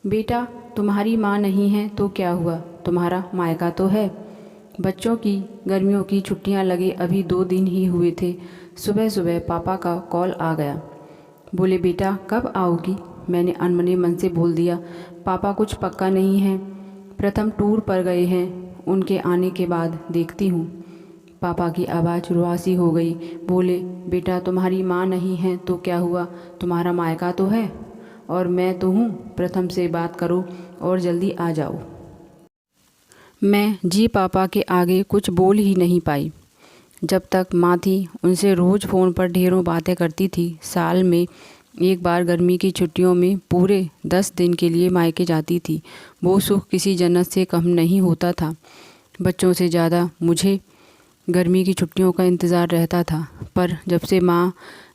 बेटा, तुम्हारी माँ नहीं है तो क्या हुआ, तुम्हारा मायका तो है। बच्चों की गर्मियों की छुट्टियां लगे अभी 2 दिन ही हुए थे। सुबह सुबह पापा का कॉल आ गया। बोले, बेटा कब आओगी। मैंने अनमने मन से बोल दिया, पापा कुछ पक्का नहीं है, प्रथम टूर पर गए हैं, उनके आने के बाद देखती हूँ। पापा की आवाज़ रुआसी हो गई। बोले, बेटा तुम्हारी माँ नहीं है तो क्या हुआ, तुम्हारा मायका तो है, और मैं तो हूँ, प्रथम से बात करो और जल्दी आ जाओ। मैं जी पापा के आगे कुछ बोल ही नहीं पाई। जब तक माँ थी उनसे रोज़ फ़ोन पर ढेरों बातें करती थी। साल में एक बार गर्मी की छुट्टियों में पूरे 10 दिन के लिए मायके जाती थी। वो सुख किसी जन्नत से कम नहीं होता था। बच्चों से ज़्यादा मुझे गर्मी की छुट्टियों का इंतज़ार रहता था, पर जब से माँ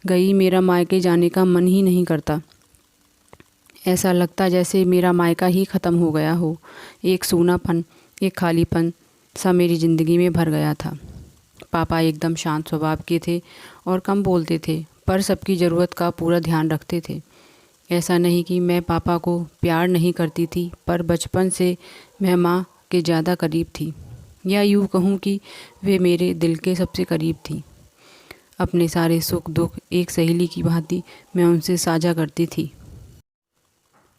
गई मेरा मायके जाने का मन ही नहीं करता। ऐसा लगता जैसे मेरा मायका ही ख़त्म हो गया हो। एक सूनापन, एक खालीपन सा मेरी ज़िंदगी में भर गया था। पापा एकदम शांत स्वभाव के थे और कम बोलते थे, पर सबकी ज़रूरत का पूरा ध्यान रखते थे। ऐसा नहीं कि मैं पापा को प्यार नहीं करती थी, पर बचपन से मैं माँ के ज़्यादा करीब थी, या यूँ कहूँ कि वे मेरे दिल के सबसे करीब थी। अपने सारे सुख दुख एक सहेली की भांति मैं उनसे साझा करती थी।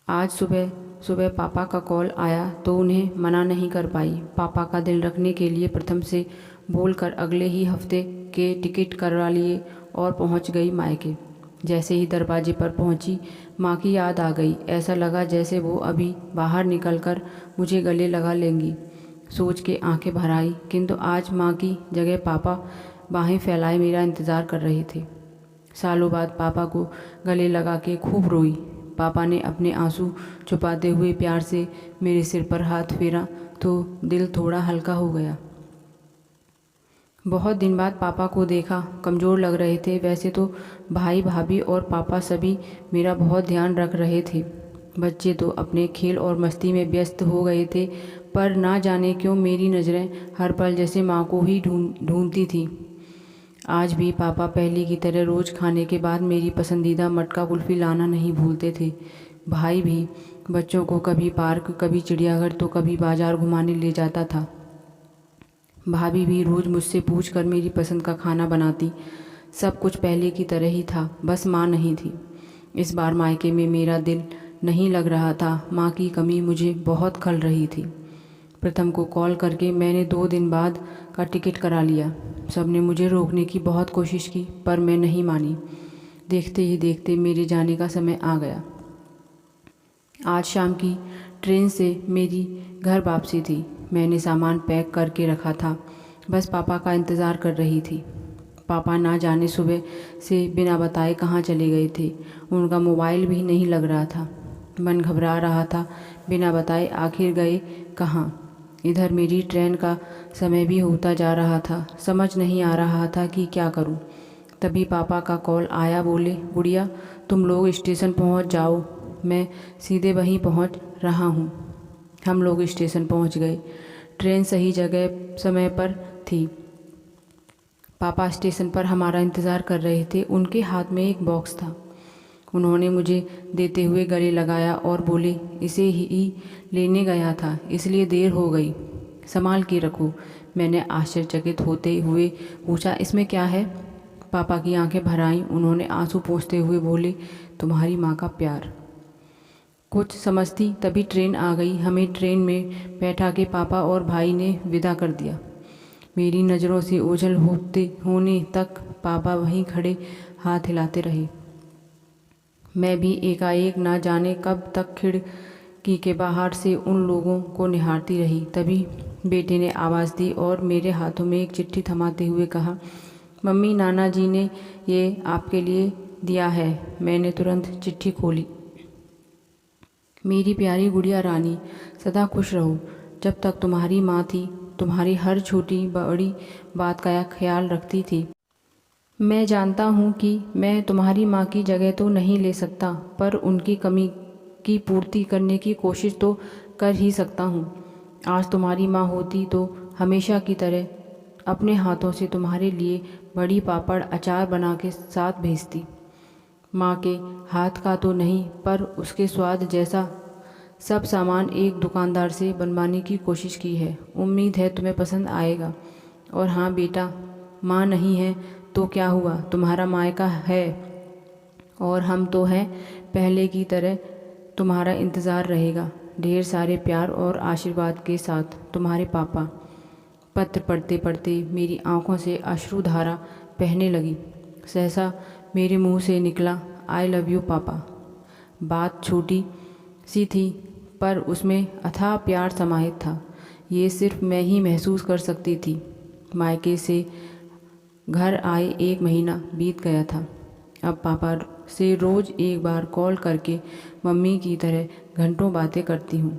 आज सुबह सुबह पापा का कॉल आया तो उन्हें मना नहीं कर पाई। पापा का दिल रखने के लिए प्रथम से बोलकर अगले ही हफ्ते के टिकट करवा लिए और पहुंच गई मायके। जैसे ही दरवाजे पर पहुंची, माँ की याद आ गई। ऐसा लगा जैसे वो अभी बाहर निकलकर मुझे गले लगा लेंगी। सोच के आंखें भर आई, किंतु आज माँ की जगह पापा बाहें फैलाए मेरा इंतज़ार कर रहे थे। सालों बाद पापा को गले लगा के खूब रोई। पापा ने अपने आंसू छुपाते हुए प्यार से मेरे सिर पर हाथ फेरा तो दिल थोड़ा हल्का हो गया। बहुत दिन बाद पापा को देखा, कमज़ोर लग रहे थे। वैसे तो भाई भाभी और पापा सभी मेरा बहुत ध्यान रख रहे थे। बच्चे तो अपने खेल और मस्ती में व्यस्त हो गए थे, पर ना जाने क्यों मेरी नज़रें हर पल जैसे माँ को ही ढूंढती थी। आज भी पापा पहले की तरह रोज़ खाने के बाद मेरी पसंदीदा मटका कुल्फ़ी लाना नहीं भूलते थे। भाई भी बच्चों को कभी पार्क, कभी चिड़ियाघर तो कभी बाज़ार घुमाने ले जाता था। भाभी भी रोज़ मुझसे पूछकर मेरी पसंद का खाना बनाती। सब कुछ पहले की तरह ही था, बस माँ नहीं थी। इस बार मायके में मेरा दिल नहीं लग रहा था। माँ की कमी मुझे बहुत खल रही थी। प्रथम को कॉल करके मैंने 2 दिन बाद का टिकट करा लिया। सबने मुझे रोकने की बहुत कोशिश की, पर मैं नहीं मानी। देखते ही देखते मेरे जाने का समय आ गया। आज शाम की ट्रेन से मेरी घर वापसी थी। मैंने सामान पैक करके रखा था, बस पापा का इंतज़ार कर रही थी। पापा ना जाने सुबह से बिना बताए कहाँ चले गए थे। उनका मोबाइल भी नहीं लग रहा था। मन घबरा रहा था, बिना बताए आखिर गए कहाँ। इधर मेरी ट्रेन का समय भी होता जा रहा था। समझ नहीं आ रहा था कि क्या करूं। तभी पापा का कॉल आया। बोले, गुड़िया तुम लोग स्टेशन पहुंच जाओ, मैं सीधे वहीं पहुंच रहा हूं। हम लोग स्टेशन पहुंच गए। ट्रेन सही जगह समय पर थी। पापा स्टेशन पर हमारा इंतज़ार कर रहे थे। उनके हाथ में एक बॉक्स था। उन्होंने मुझे देते हुए गले लगाया और बोले, इसे ही लेने गया था, इसलिए देर हो गई, संभाल के रखो। मैंने आश्चर्यचकित होते हुए पूछा, इसमें क्या है। पापा की आंखें भर आईं। उन्होंने आंसू पोंछते हुए बोले, तुम्हारी माँ का प्यार। कुछ समझती तभी ट्रेन आ गई। हमें ट्रेन में बैठा के पापा और भाई ने विदा कर दिया। मेरी नज़रों से ओझल होने तक पापा वहीं खड़े हाथ हिलाते रहे। मैं भी एकाएक ना जाने कब तक खिड़की के बाहर से उन लोगों को निहारती रही। तभी बेटे ने आवाज़ दी और मेरे हाथों में एक चिट्ठी थमाते हुए कहा, मम्मी नाना जी ने ये आपके लिए दिया है। मैंने तुरंत चिट्ठी खोली। मेरी प्यारी गुड़िया रानी, सदा खुश रहो। जब तक तुम्हारी माँ थी, तुम्हारी हर छोटी बड़ी बात का ख्याल रखती थी। मैं जानता हूँ कि मैं तुम्हारी माँ की जगह तो नहीं ले सकता, पर उनकी कमी की पूर्ति करने की कोशिश तो कर ही सकता हूँ। आज तुम्हारी माँ होती तो हमेशा की तरह अपने हाथों से तुम्हारे लिए बड़ी पापड़ अचार बना के साथ भेजती। माँ के हाथ का तो नहीं, पर उसके स्वाद जैसा सब सामान एक दुकानदार से बनवाने की कोशिश की है। उम्मीद है तुम्हें पसंद आएगा। और हाँ बेटा, माँ नहीं है तो क्या हुआ, तुम्हारा मायका है और हम तो हैं। पहले की तरह तुम्हारा इंतज़ार रहेगा। ढेर सारे प्यार और आशीर्वाद के साथ, तुम्हारे पापा। पत्र पढ़ते पढ़ते मेरी आंखों से अश्रुधारा बहने लगी। सहसा मेरे मुंह से निकला, आई लव यू पापा। बात छोटी सी थी पर उसमें अथाह प्यार समाहित था। ये सिर्फ मैं ही महसूस कर सकती थी। मायके से घर आए 1 महीना बीत गया था। अब पापा से रोज़ एक बार कॉल करके मम्मी की तरह घंटों बातें करती हूँ।